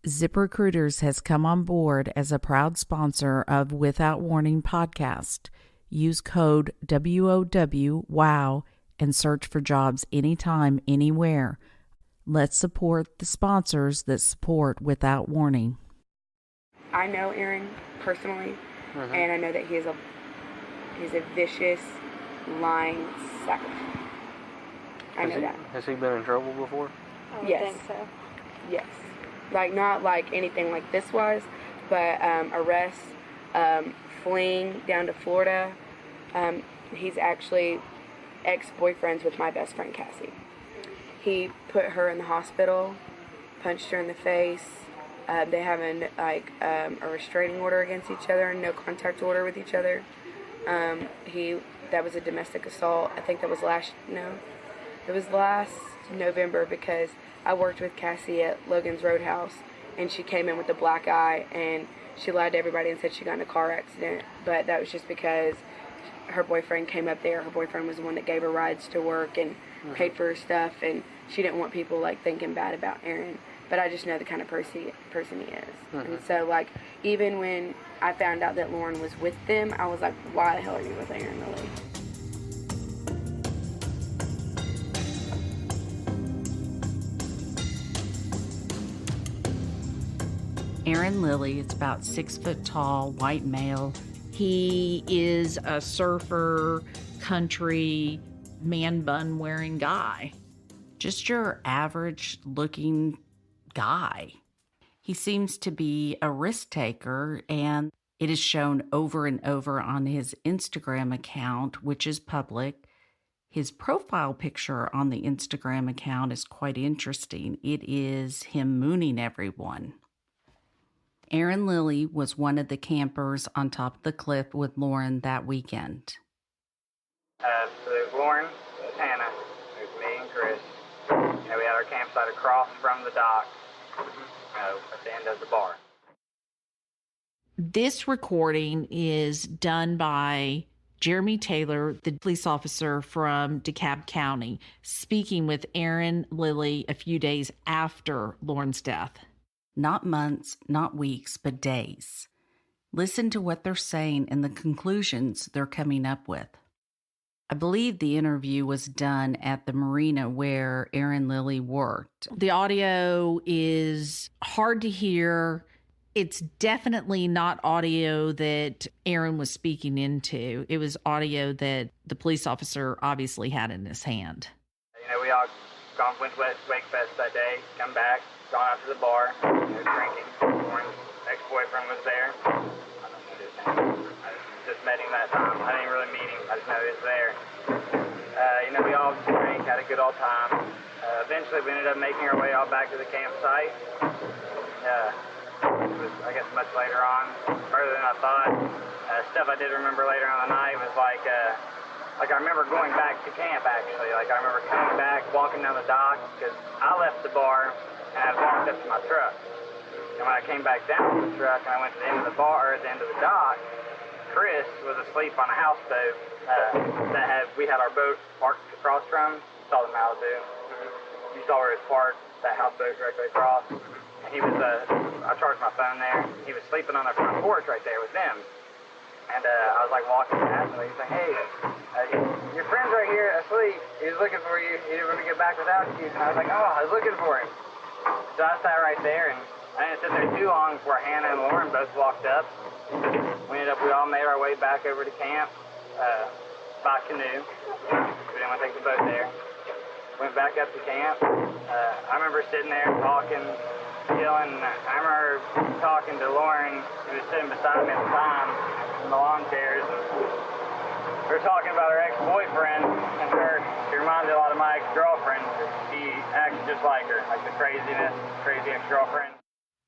ZipRecruiters has come on board as a proud sponsor of Without Warning podcast. Use code WOW and search for jobs anytime, anywhere. Let's support the sponsors that support Without Warning. I know Aaron personally, and I know that he's a vicious, lying sack of shit. I know that. Has he been in trouble before? I don't Yes. think so. Yes. Like, not like anything like this was, but arrests, fleeing down to Florida. He's actually ex-boyfriends with my best friend, Cassie. He put her in the hospital, punched her in the face. They have a restraining order against each other, no contact order with each other. That was a domestic assault. I think that was last November, because I worked with Cassie at Logan's Roadhouse, and she came in with a black eye, and she lied to everybody and said she got in a car accident, but that was just because her boyfriend came up there. Her boyfriend was the one that gave her rides to work and paid for her stuff, and she didn't want people thinking bad about Aaron. But I just know the kind of person he is. And so, even when I found out that Lauren was with them, I was like, why the hell are you with Aaron Lilly? Aaron Lilly is about 6 foot tall, white male. He is a surfer, country, man bun wearing guy. Just your average looking guy. He seems to be a risk taker, and it is shown over and over on his Instagram account, which is public. His profile picture on the Instagram account is quite interesting. It is him mooning everyone. Aaron Lilly was one of the campers on top of the cliff with Lauren that weekend. So there's Lauren, there's Hannah, there's me and Chris. We had our campsite across from the dock, at the end of the bar. This recording is done by Jeremy Taylor, the police officer from DeKalb County, speaking with Aaron Lilly a few days after Lauren's death. Not months, not weeks, but days. Listen to what they're saying and the conclusions they're coming up with. I believe the interview was done at the marina where Aaron Lilly worked. The audio is hard to hear. It's definitely not audio that Aaron was speaking into. It was audio that the police officer obviously had in his hand. We all went to Wakefest that day, come back, gone out to the bar, drinking. Lauren's ex-boyfriend was there. I don't know his name. I just met him that time. I didn't really meet him. I just know he was there. We all drank, had a good old time. Eventually, we ended up making our way all back to the campsite. It was, I guess, much later on, further than I thought. Stuff I did remember later on the night was I remember going back to camp, actually. I remember coming back, walking down the dock, because I left the bar and I walked up to my truck. And when I came back down to the truck and I went to the end of the bar, or the end of the dock, Chris was asleep on a houseboat we had our boat parked across from. You saw the Malibu. You saw where it was parked, that houseboat directly across. And he was, I charged my phone there. He was sleeping on the front porch right there with them. And I was walking past him, and he's like, hey, your friend's right here asleep. He was looking for you. He didn't want to get back without you. And I was like, oh, I was looking for him. So I sat right there, and I didn't sit there too long before Hannah and Lauren both walked up. We all made our way back over to camp by canoe. We didn't want to take the boat there. Went back up to camp. I remember sitting there talking, chilling. I remember talking to Lauren, who was sitting beside me at the time, in the lawn chairs. And we were talking about her ex-boyfriend, and she reminded a lot of my ex-girlfriend. She acts just like her, like the crazy ex-girlfriend.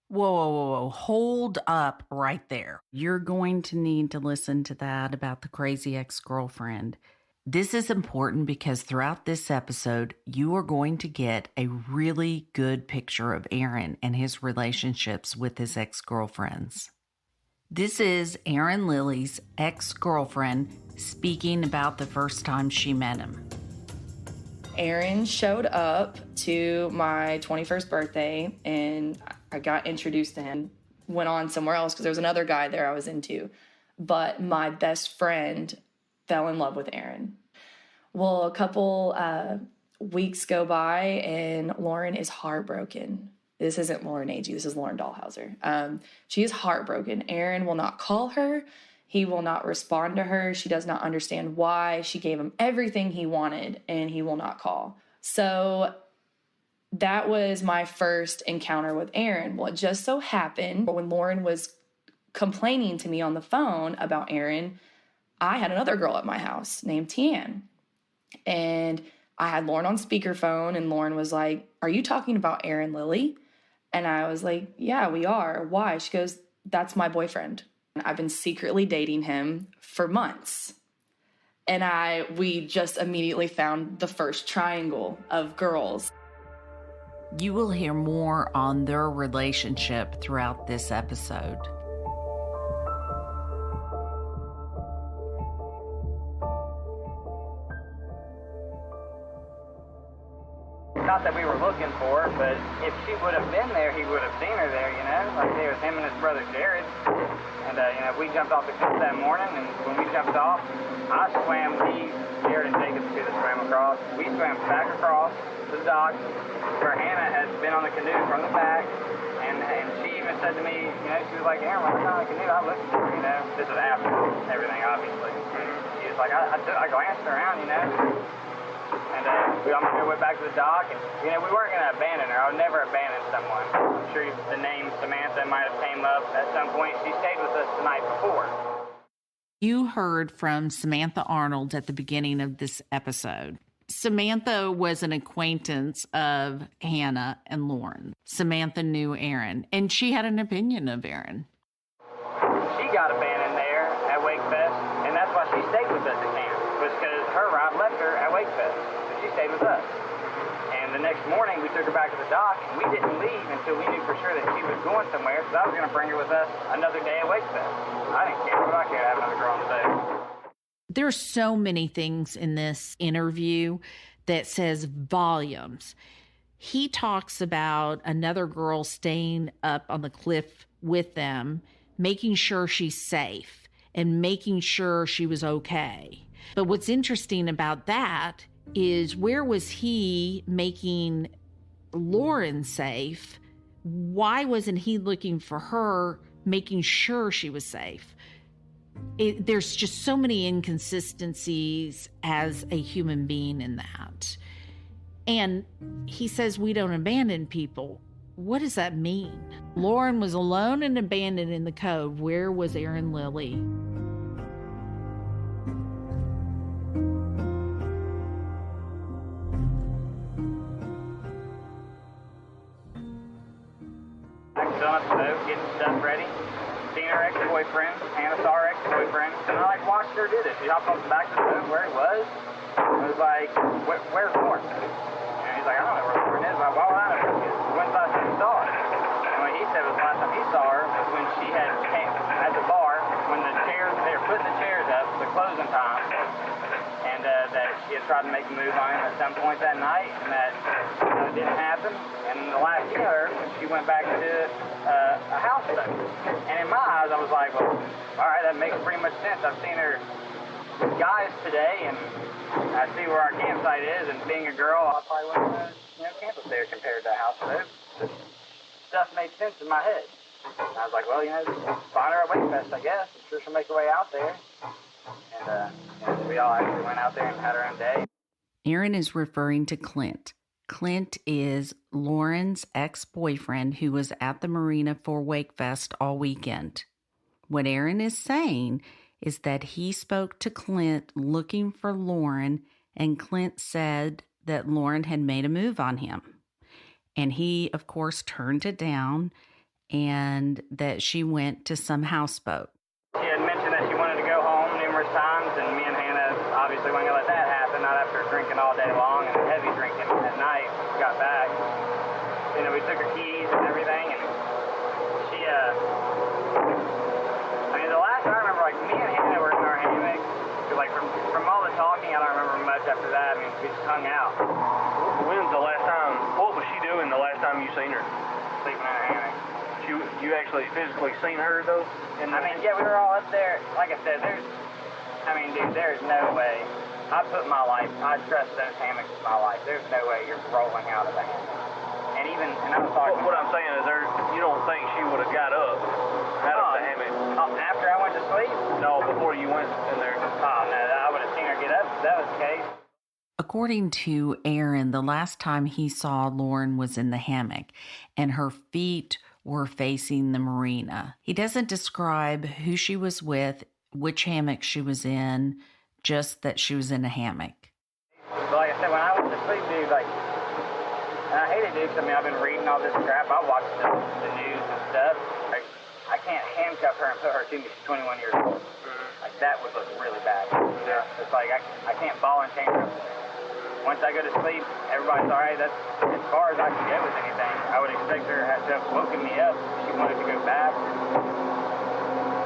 Whoa. Hold up right there. You're going to need to listen to that about the crazy ex-girlfriend. This is important because throughout this episode, you are going to get a really good picture of Aaron and his relationships with his ex-girlfriends. This is Aaron Lilly's ex-girlfriend speaking about the first time she met him. Aaron showed up to my 21st birthday, and I got introduced to him. Went on somewhere else because there was another guy there I was into. But my best friend fell in love with Aaron. Well, a couple weeks go by, and Lauren is heartbroken. This isn't Lauren Agee. This is Lauren Dahlhauser. She is heartbroken. Aaron will not call her. He will not respond to her. She does not understand why. She gave him everything he wanted, and he will not call. So that was my first encounter with Aaron. Well, it just so happened when Lauren was complaining to me on the phone about Aaron, I had another girl at my house named Tian. And I had Lauren on speakerphone, and Lauren was like, "Are you talking about Aaron Lilly?" And I was like, "Yeah, we are." "Why?" She goes, "That's my boyfriend. I've been secretly dating him for months." And we just immediately found the first triangle of girls. You will hear more on their relationship throughout this episode. Not that we were looking for her, but if she would have been there, he would have seen her there, you know? Like, there was him and his brother Jared. And, we jumped off the cliff that morning, and when we jumped off, I swam deep. Jared and Jacob could have swam across. We swam back across the dock where Hannah had been on the canoe from the back. And she even said to me, she was like, "Aaron, when I got on the canoe, I looked for her, This was after everything, obviously. She was like, I glanced around, And we almost went back to the dock, and, we weren't going to abandon her. I would never abandon someone. I'm sure the name Samantha might have came up at some point. She stayed with us the night before. You heard from Samantha Arnold at the beginning of this episode. Samantha was an acquaintance of Hannah and Lauren. Samantha knew Aaron, and she had an opinion of Aaron. She got abandoned there at Wakefest, and that's why she stayed with us at camp, was because her ride left her at Wakefest, so she stayed with us. And the next morning, we took her back to the dock, and we didn't leave until we knew for sure that she was going somewhere, because I was going to bring her with us another day at Wakefest. I didn't care, but I cared to have another girl on the boat. There are so many things in this interview that says volumes. He talks about another girl staying up on the cliff with them, making sure she's safe and making sure she was okay. But what's interesting about that is, where was he making Lauren safe? Why wasn't he looking for her, making sure she was safe? There's just so many inconsistencies as a human being in that. And he says we don't abandon people. What does that mean? Lauren was alone and abandoned in the cove. Where was Aaron Lilly? I was on the boat, getting stuff ready. Seen her ex-boyfriend. Hannah saw her ex-boyfriend. And I watched her do this. She hopped off the back of the boat where he was. I was like, "Where's Lauren?" And he's like, "I don't know where Lauren is." Why would I know? When's the last time you saw her? And what he said was the last time he saw her was when she had came at the bar, when they were putting the chairs up, the closing time, and that she had tried to make a move on him at some point that night, and that it didn't happen. And the last he heard, she went back to a houseboat. And in my eyes, I was like, well, all right, that makes pretty much sense. I've seen her with guys today, and I see where our campsite is, and being a girl, I probably wouldn't camp up there compared to a houseboat. But stuff made sense in my head. And I was like, well, find her at Wakefest, I guess. I'm sure she'll make her way out there. And we all actually went out there and had our own day. Aaron is referring to Clint. Clint is Lauren's ex-boyfriend who was at the marina for Wakefest all weekend. What Aaron is saying is that he spoke to Clint looking for Lauren, and Clint said that Lauren had made a move on him. And he, of course, turned it down, and that she went to some houseboat. She had mentioned that she wanted to go home numerous times, and me and Hannah obviously weren't going to let that happen, not after drinking all day long and heavy drinking at night. We got back. We took her keys and everything, and she, the last I remember, me and Hannah were in our hammock. From all the talking, I don't remember much after that. We just hung out. seen her? sleeping in a hammock. You actually physically seen her, though? I mean, yeah, we were all up there. Like I said, dude, there's no way. I trust those hammocks with my life. There's no way you're rolling out of a hammock. And I was talking. What I'm saying is, you don't think she would have got up out of the hammock? After I went to sleep? No, before you went in there. Oh, no, I would have seen her get up if that was the case. According to Aaron, the last time he saw Lauren was in the hammock, and her feet were facing the marina. He doesn't describe who she was with, which hammock she was in, just that she was in a hammock. Like I said, when I went to sleep, dude, and I hate it, dude, because, I've been reading all this crap. I watched the news and stuff. I can't handcuff her and put her to me. She's 21 years old. That would look really bad. Yeah. It's like, I can't ball and chain her. Once I go to sleep, everybody's all right. That's as far as I can get with anything. I would expect her to have woken me up if she wanted to go back.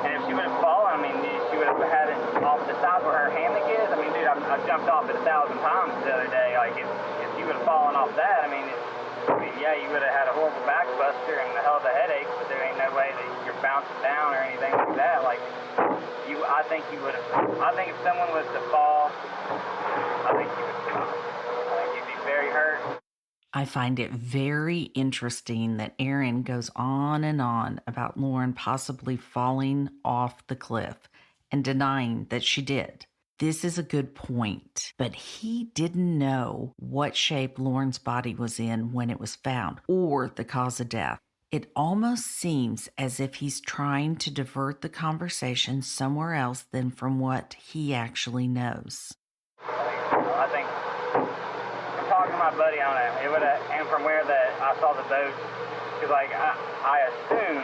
And if she would have fallen, she would have had it off the side where her hammock is. Dude, I jumped off it 1,000 times the other day. Like, if she would have fallen off that, yeah, you would have had a horrible back buster and a hell of a headache, but there ain't no way that you're bouncing down or anything like that. I think if someone was to fall, I think you would fall. I think you'd be very hurt. I find it very interesting that Aaron goes on and on about Lauren possibly falling off the cliff and denying that she did. This is a good point, but he didn't know what shape Lauren's body was in when it was found or the cause of death. It almost seems as if he's trying to divert the conversation somewhere else than from what he actually knows. I think I'm talking to my buddy on it. And from where I saw the boat, because I assume,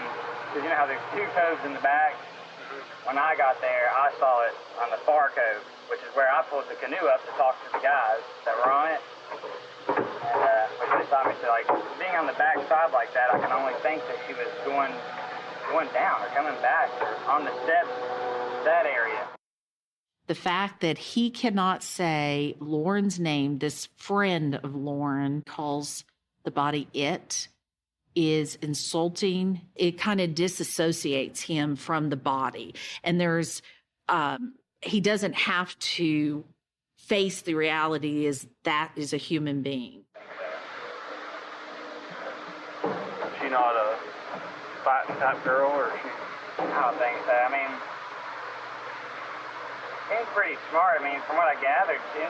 because you know how there's two coves in the back. When I got there, I saw it on the far cove, which is where I pulled the canoe up to talk to the guys that were on it. And which they saw me. So, being on the back side like that, I can only think that she was going down or coming back or on the steps, that area. The fact that he cannot say Lauren's name, this friend of Lauren calls the body it, is insulting. It kind of disassociates him from the body. And he doesn't have to face the reality is that is a human being. Is she not a fighting type girl, or is she? I don't think so. She's pretty smart. From what I gathered, she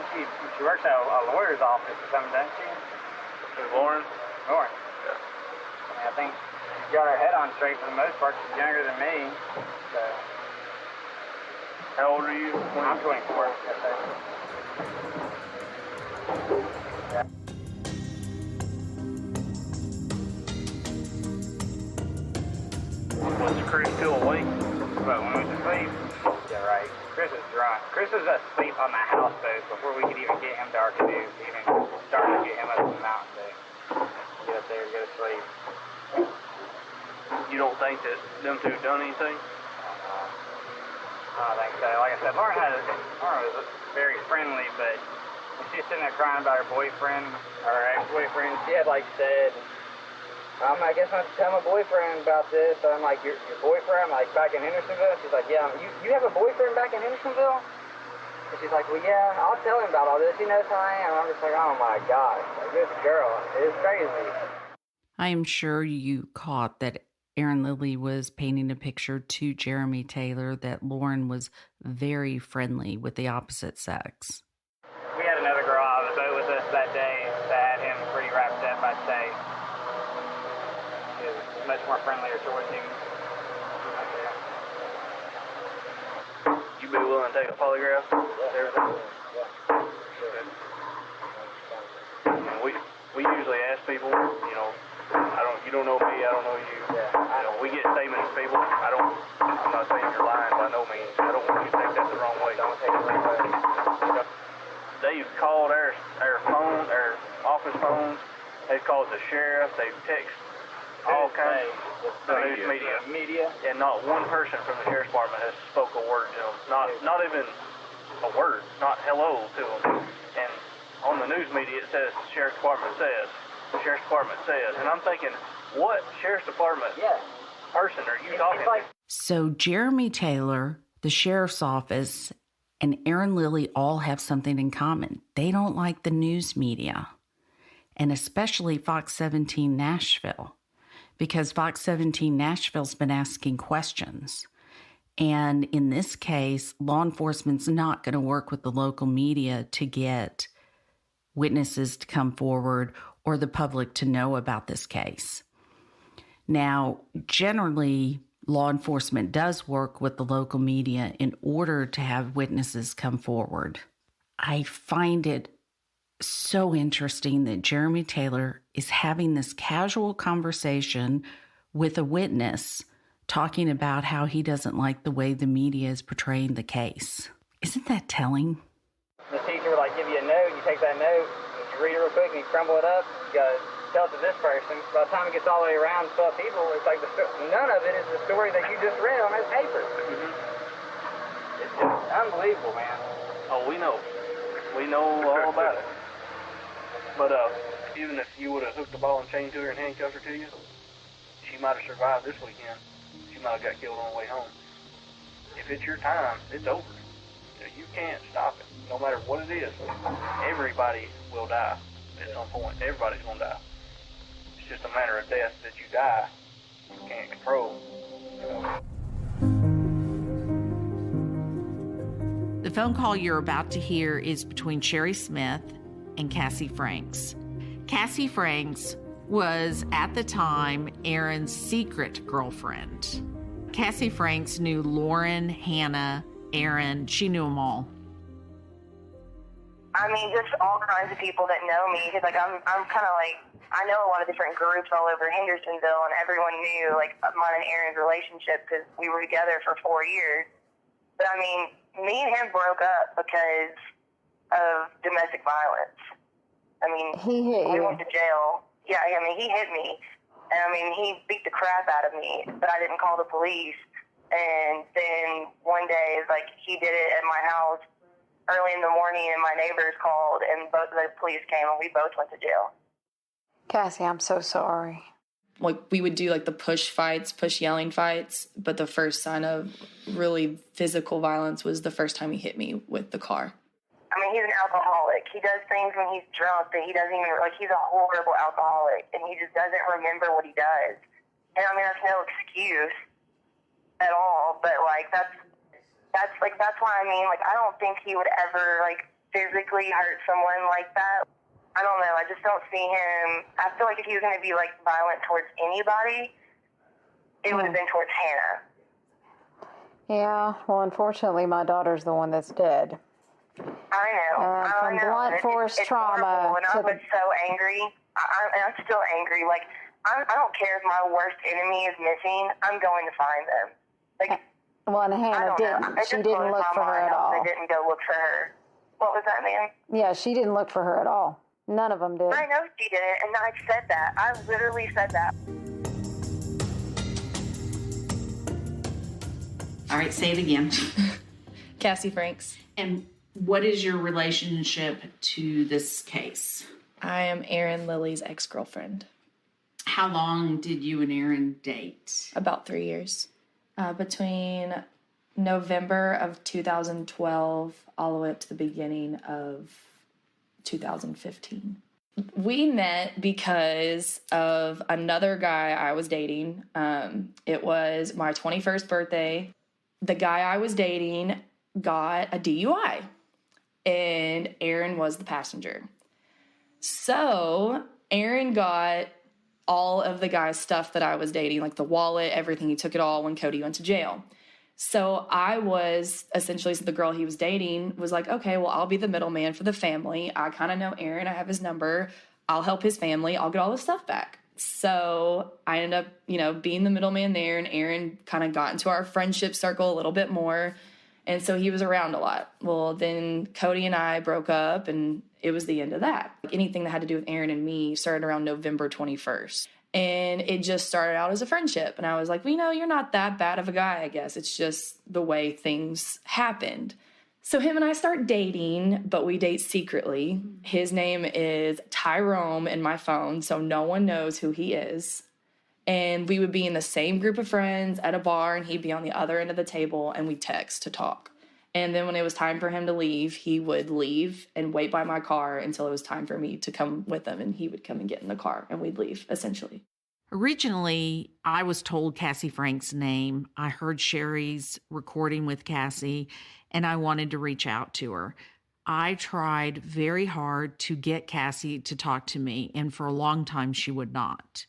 works at a lawyer's office or something, doesn't she? Who's Lauren? Lauren. I think she's got her head on straight for the most part. She's younger than me. So. How old are you? I'm 24. Yes, sir. Yeah. Was Chris still awake? But when we was asleep? Yeah, right. Chris was drunk. Chris was asleep on the houseboat before we could even get him to our canoe. Even started to get him up the mountain to get up there and go to sleep. You don't think that them two done anything? I don't think so. Like I said, Lauren was very friendly, but when she was sitting there crying about her boyfriend, or her ex-boyfriend, she had said, I guess I have to tell my boyfriend about this. So I'm like, your boyfriend? Back in Hendersonville? She's like, yeah, you have a boyfriend back in Hendersonville? And she's like, well, yeah, I'll tell him about all this. He knows how I am. I'm just like, oh my gosh, this girl is crazy. I am sure you caught that Aaron Lilly was painting a picture to Jeremy Taylor that Lauren was very friendly with the opposite sex. We had another girl on the boat with us that day that had him pretty wrapped up, I'd say. She was much more friendlier towards him. You be willing to take a polygraph? Yeah. Everything? Yeah. And we usually ask people, you don't know me, I don't know you. Yeah. We get statements from people. I'm not saying you're lying by no means. I don't want you to take that the wrong way. Don't take it the wrong way. They've called our office phones. They've called the sheriff. They've texted all kinds of the news media. And not one person from the sheriff's department has spoke a word to them. Not even a word. Not hello to them. And on the news media it says, the sheriff's department says. the sheriff's department says. And I'm thinking, what sheriff's department person are you talking to? So Jeremy Taylor, the sheriff's office, and Aaron Lilly all have something in common. They don't like the news media, and especially Fox 17 Nashville, because Fox 17 Nashville's been asking questions. And in this case, law enforcement's not going to work with the local media to get witnesses to come forward or the public to know about this case. Now, generally, law enforcement does work with the local media in order to have witnesses come forward. I find it so interesting that Jeremy Taylor is having this casual conversation with a witness talking about how he doesn't like the way the media is portraying the case. Isn't that telling? The teacher would give you a note, you take that note, you read it real quick, and you crumble it up, you gotta tell it to this person. By the time it gets all the way around to 12 people, it's like none of it is the story that you just read on that paper. It's just unbelievable, man. Oh, we know. We know all about it. But even if you would have hooked the ball and chain to her and handcuffed her to you, she might have survived this weekend. She might have got killed on the way home. If it's your time, it's over. You can't stop it, no matter what it is. Everybody will die at some point. Everybody's going to die. It's just a matter of death that you die. You can't control. The phone call you're about to hear is between Sherry Smith and Cassie Franks. Cassie Franks was, at the time, Aaron's secret girlfriend. Cassie Franks knew Lauren, Hannah, Aaron. She knew them all. I mean, just all kinds of people that know me. Because, I'm kind of I know a lot of different groups all over Hendersonville, and everyone knew, mine and Aaron's relationship because we were together for 4 years. But, I mean, me and him broke up because of domestic violence. I mean, we went to jail. Yeah, I mean, he hit me. And, I mean, he beat the crap out of me, but I didn't call the police. And then one day, he did it at my house early in the morning, and my neighbors called, and both of the police came, and we both went to jail. Cassie, I'm so sorry. We would do the push yelling fights, but the first sign of really physical violence was the first time he hit me with the car. I mean, he's an alcoholic. He does things when he's drunk that he doesn't even, he's a horrible alcoholic, and he just doesn't remember what he does. And, I mean, that's no excuse at all, but, that's why, I mean, I don't think he would ever, physically hurt someone like that. I don't know, I just don't see him. I feel like if he was going to be, violent towards anybody, it would have been towards Hannah. Yeah, well, unfortunately, my daughter's the one that's dead. I know. From blunt force trauma. And I was so angry. I'm still angry. I don't care if my worst enemy is missing. I'm going to find them. Well, and Hannah didn't. She didn't look for her at all. I didn't go look for her. What was that, man? Yeah, she didn't look for her at all. None of them did. I know she didn't, and I said that. I literally said that. All right, say it again. Cassie Franks. And what is your relationship to this case? I am Aaron Lilly's ex-girlfriend. How long did you and Aaron date? About 3 years. Between November of 2012 all the way up to the beginning of 2015. We met because of another guy I was dating. It was my 21st birthday. The guy I was dating got a DUI, and Aaron was the passenger. So Aaron got all of the guy's stuff that I was dating, the wallet, everything. He took it all when Cody went to jail. So I was essentially, the girl he was dating was okay, well, I'll be the middleman for the family. I kind of know Aaron. I have his number. I'll help his family. I'll get all the stuff back. So I ended up, being the middleman there, and Aaron kind of got into our friendship circle a little bit more. And so he was around a lot. Well, then Cody and I broke up, and it was the end of that. Anything that had to do with Aaron and me started around November 21st. And it just started out as a friendship. And I was like, well, you're not that bad of a guy, I guess. It's just the way things happened. So him and I start dating, but we date secretly. His name is Tyrone in my phone, so no one knows who he is. And we would be in the same group of friends at a bar, and he'd be on the other end of the table, and we'd text to talk. And then when it was time for him to leave, he would leave and wait by my car until it was time for me to come with him, and he would come and get in the car, and we'd leave, essentially. Originally, I was told Cassie Frank's name. I heard Sherry's recording with Cassie, and I wanted to reach out to her. I tried very hard to get Cassie to talk to me, and for a long time, she would not.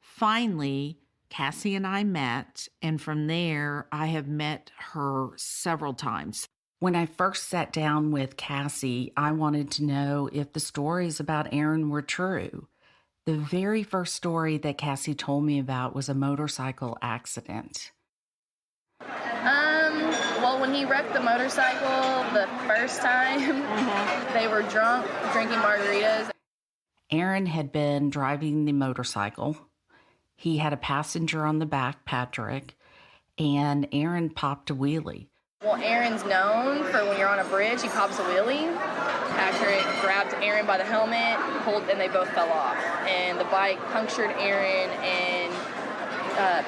Finally, Cassie and I met, and from there, I have met her several times. When I first sat down with Cassie, I wanted to know if the stories about Aaron were true. The very first story that Cassie told me about was a motorcycle accident. Well, when he wrecked the motorcycle the first time, they were drunk, drinking margaritas. Aaron had been driving the motorcycle. He had a passenger on the back, Patrick, and Aaron popped a wheelie. Well, Aaron's known for when you're on a bridge, he pops a wheelie. Patrick grabbed Aaron by the helmet, pulled, and they both fell off. And the bike punctured Aaron, and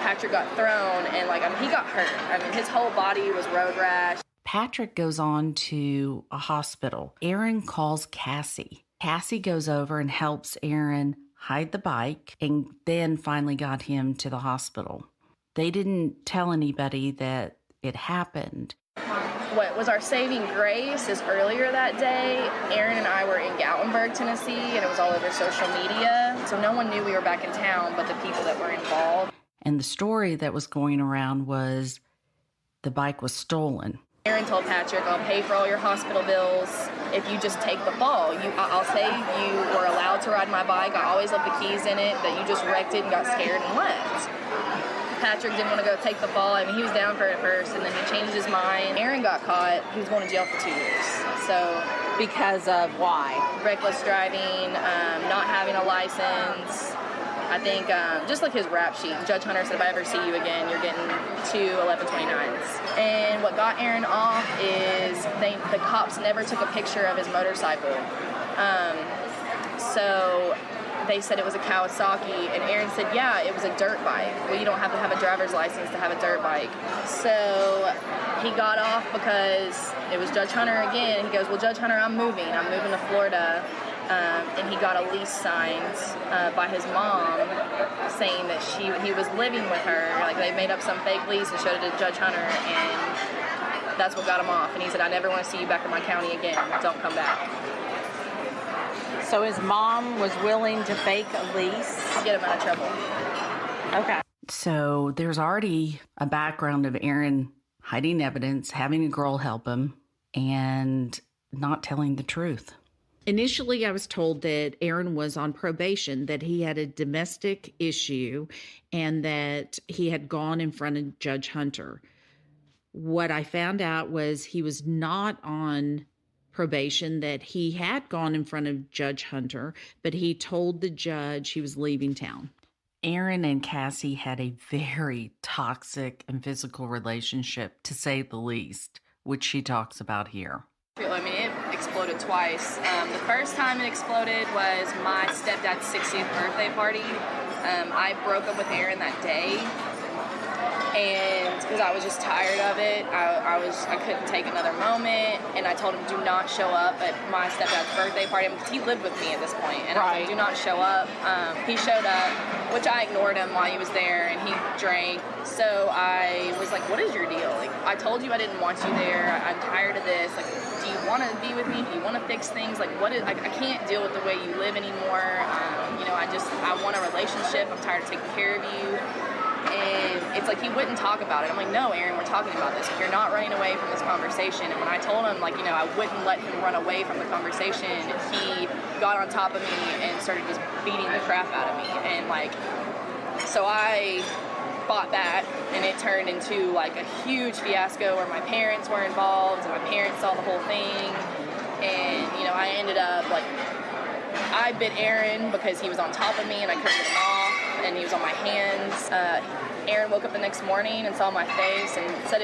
Patrick got thrown, and he got hurt. His whole body was road rash. Patrick goes on to a hospital. Aaron calls Cassie. Cassie goes over and helps Aaron hide the bike, and then finally got him to the hospital. They didn't tell anybody that it happened. What was our saving grace is earlier that day, Aaron and I were in Gatlinburg, Tennessee, and it was all over social media. So no one knew we were back in town but the people that were involved. And the story that was going around was the bike was stolen. Aaron told Patrick, I'll pay for all your hospital bills if you just take the fall. I'll say you were allowed to ride my bike. I always left the keys in it, that you just wrecked it and got scared and left. Patrick didn't want to go take the fall. He was down for it at first, and then he changed his mind. Aaron got caught. He was going to jail for 2 years. So, Because of why? reckless driving, not having a license. I think just like his rap sheet, Judge Hunter said, if I ever see you again, you're getting 2 1129s. And what got Aaron off is the cops never took a picture of his motorcycle. So they said it was a Kawasaki, and Aaron said, yeah, it was a dirt bike. Well, you don't have to have a driver's license to have a dirt bike. So he got off because it was Judge Hunter again. He goes, well, Judge Hunter, I'm moving to Florida. And he got a lease signed by his mom saying that he was living with her. They made up some fake lease and showed it to Judge Hunter, and that's what got him off. And he said, I never want to see you back in my county again. Don't come back. So his mom was willing to fake a lease? To get him out of trouble. Okay. So there's already a background of Aaron hiding evidence, having a girl help him, and not telling the truth. Initially, I was told that Aaron was on probation, that he had a domestic issue, and that he had gone in front of Judge Hunter. What I found out was he was not on probation, that he had gone in front of Judge Hunter, but he told the judge he was leaving town. Aaron and Cassie had a very toxic and physical relationship, to say the least, which she talks about here. It exploded twice. The first time it exploded was my stepdad's 60th birthday party. I broke up with Aaron that day, and because I was just tired of it, I couldn't take another moment, and I told him, do not show up at my stepdad's birthday party, because he lived with me at this point, and I was like, do not show up. He showed up, which I ignored him while he was there, and he drank. So I was like, what is your deal? I told you I didn't want you there. I'm tired of this. Do you want to be with me? Do you want to fix things? What is? I can't deal with the way you live anymore. I want a relationship. I'm tired of taking care of you. And it's he wouldn't talk about it. I'm like, no, Aaron, we're talking about this. You're not running away from this conversation. And when I told him, I wouldn't let him run away from the conversation, he got on top of me and started just beating the crap out of me. And so I fought back, and it turned into a huge fiasco where my parents were involved, and my parents saw the whole thing. And I ended up I bit Aaron because he was on top of me and I couldn't get him off. and he was on my hands. Aaron woke up the next morning and saw my face and thought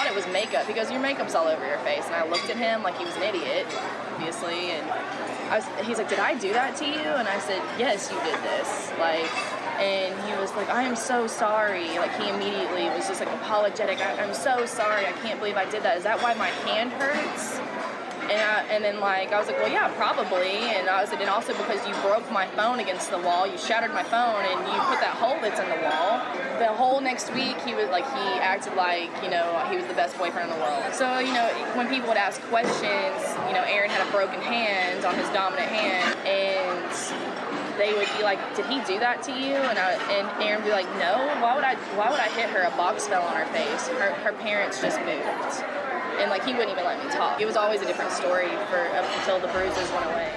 it was makeup. He goes, your makeup's all over your face. And I looked at him like he was an idiot, obviously, and he's like, did I do that to you? And I said, yes, you did this. And he was like, I am so sorry. Like, he immediately was just like apologetic. I'm so sorry. I can't believe I did that. Is that why my hand hurts? And then I was like, well, yeah, probably. And I said, and also because you broke my phone against the wall, you shattered my phone, and you put that hole that's in the wall. The whole next week, he acted like, he was the best boyfriend in the world. So, when people would ask questions, Aaron had a broken hand on his dominant hand, and they would be like, did he do that to you? And Aaron would be like, no, why would I hit her? A box fell on her face. Her parents just moved. And he wouldn't even let me talk. It was always a different story up until the bruises went away.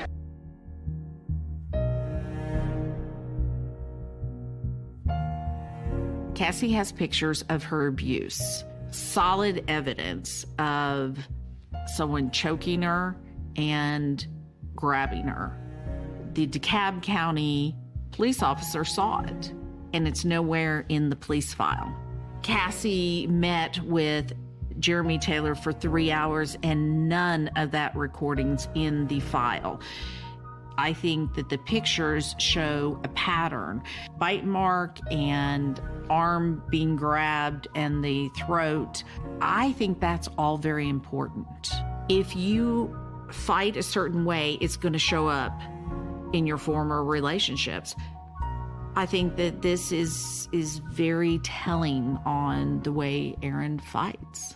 Cassie has pictures of her abuse, solid evidence of someone choking her and grabbing her. The DeKalb County Police Officer saw it, and it's nowhere in the police file. Cassie met with Jeremy Taylor for 3 hours, and none of that recording's in the file. I think that the pictures show a pattern. Bite mark and arm being grabbed and the throat. I think that's all very important. If you fight a certain way, it's going to show up in your former relationships. I think that this is very telling on the way Aaron fights.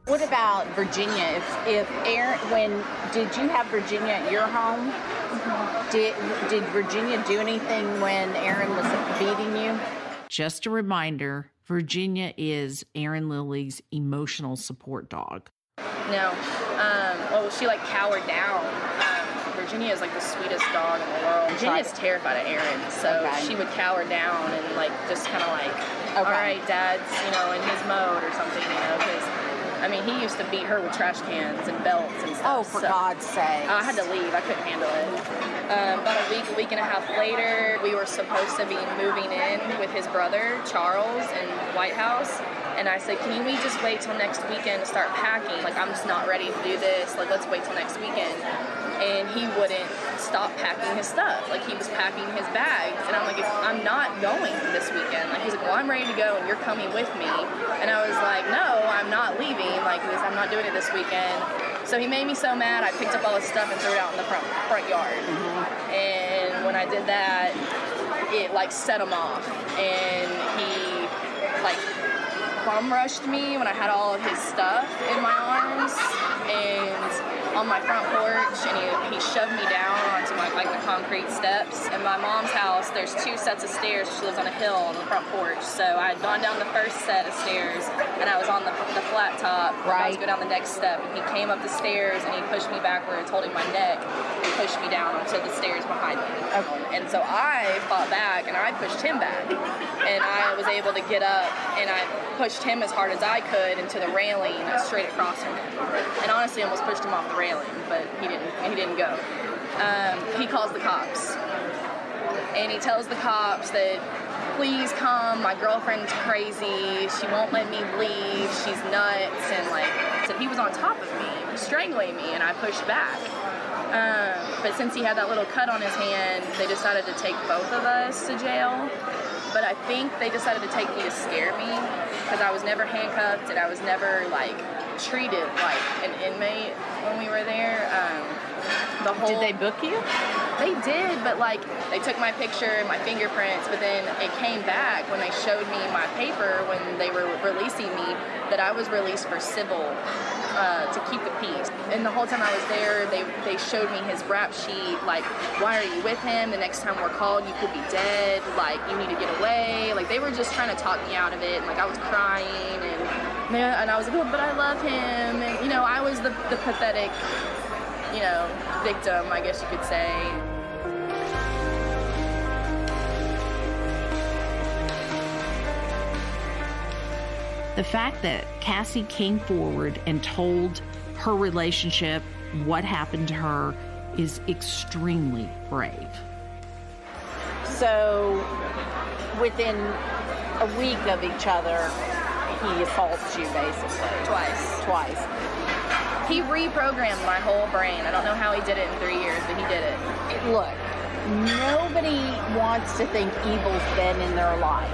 What about Virginia? If Aaron, did you have Virginia at your home? Mm-hmm. Did Virginia do anything when Aaron was beating you? Just a reminder, Virginia is Aaron Lilly's emotional support dog. No. She cowered down. Virginia is the sweetest dog in the world. Virginia's terrified of Aaron, so she would cower down and just kind of all right, Dad's, in his mode or something, because he used to beat her with trash cans and belts and stuff. Oh, for God's sake. I had to leave. I couldn't handle it. About a week and a half later, we were supposed to be moving in with his brother, Charles, in White House. And I said, can we just wait till next weekend to start packing? I'm just not ready to do this. Let's wait till next weekend. And he wouldn't stop packing his stuff. He was packing his bags. And I'm like, I'm not going this weekend. He's like, well, I'm ready to go and you're coming with me. And I was like, no, I'm not leaving. I'm not doing it this weekend. So he made me so mad, I picked up all his stuff and threw it out in the front yard. Mm-hmm. And when I did that, it set him off. And he bum rushed me when I had all of his stuff in my arms and on my front porch, and he shoved me down onto the concrete steps. In my mom's house, there's 2 sets of stairs. She lives on a hill on the front porch. So I had gone down the first set of stairs, and I was on the flat top. Right. I was going down the next step, and he came up the stairs, and he pushed me backwards, holding my neck, and pushed me down onto the stairs behind me. Okay. And so I fought back, and I pushed him back. And I was able to get up, and I pushed him as hard as I could into the railing straight across from him. And honestly, almost pushed him off the railing, but he didn't go. He calls the cops, and he tells the cops that, please come, my girlfriend's crazy, she won't let me leave, she's nuts, and so he was on top of me, strangling me, and I pushed back. But since he had that little cut on his hand, they decided to take both of us to jail. But I think they decided to take me to scare me, because I was never handcuffed and I was never treated like an inmate when we were there. Did they book you? They did, but they took my picture and my fingerprints, but then it came back when they showed me my paper when they were releasing me that I was released for civil to keep the peace. And the whole time I was there, they showed me his rap sheet, why are you with him? The next time we're called, you could be dead. You need to get away. They were just trying to talk me out of it. And I was crying, and I was like, oh, but I love him. And I was the pathetic, victim, I guess you could say. The fact that Cassie came forward and told her relationship, what happened to her, is extremely brave. So within a week of each other, he assaults you basically. Twice. He reprogrammed my whole brain. I don't know how he did it in 3 years, but he did it. Look, nobody wants to think evil's been in their life.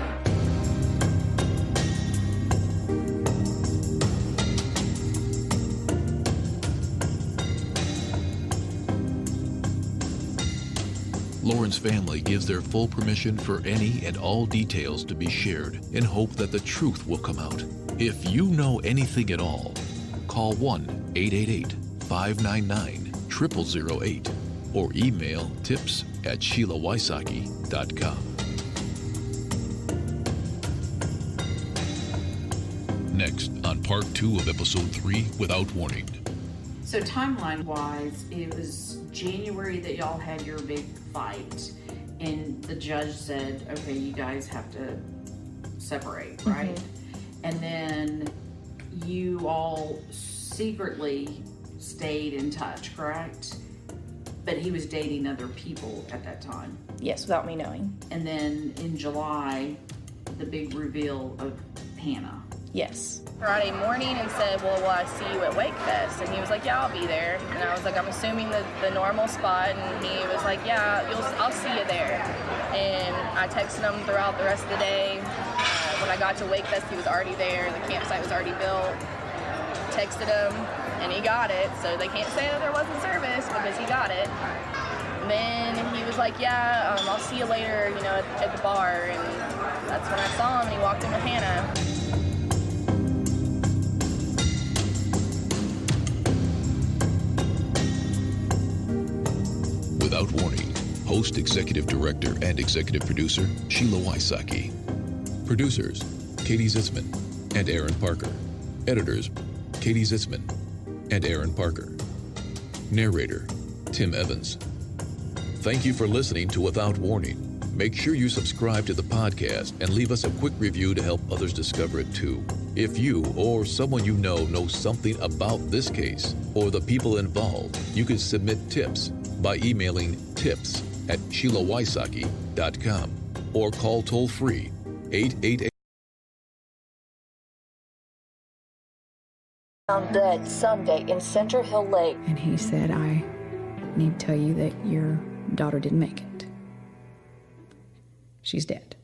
Lauren's family gives their full permission for any and all details to be shared in hope that the truth will come out. If you know anything at all, call 1-888-599-0008 or email tips@SheilaWysocki.com. Next on part 2 of episode 3, Without Warning. So timeline-wise, it was January that y'all had your big fight, and the judge said, okay, you guys have to separate, right? Mm-hmm. And then you all secretly stayed in touch, correct? But he was dating other people at that time. Yes, without me knowing. And then in July, the big reveal of Hannah. Yes. Friday morning and said, well, will I see you at Wakefest? And he was like, yeah, I'll be there. And I was like, I'm assuming the normal spot. And he was like, yeah, I'll see you there. And I texted him throughout the rest of the day. When I got to Wakefest, he was already there. The campsite was already built. Texted him, and he got it. So they can't say that there wasn't service because he got it. And then he was like, yeah, I'll see you later, at the bar. And that's when I saw him, and he walked in with Hannah. Without Warning. Host, Executive Director, and Executive Producer, Sheila Wysocki. Producers, Katie Zitzman and Aaron Parker. Editors, Katie Zitzman and Aaron Parker. Narrator, Tim Evans. Thank you for listening to Without Warning. Make sure you subscribe to the podcast and leave us a quick review to help others discover it too. If you or someone you know knows something about this case or the people involved, you can submit tips by emailing tips@SheilaWysocki.com or call toll-free 888. Found dead Sunday in Center Hill Lake. And he said, I need to tell you that your daughter didn't make it. She's dead.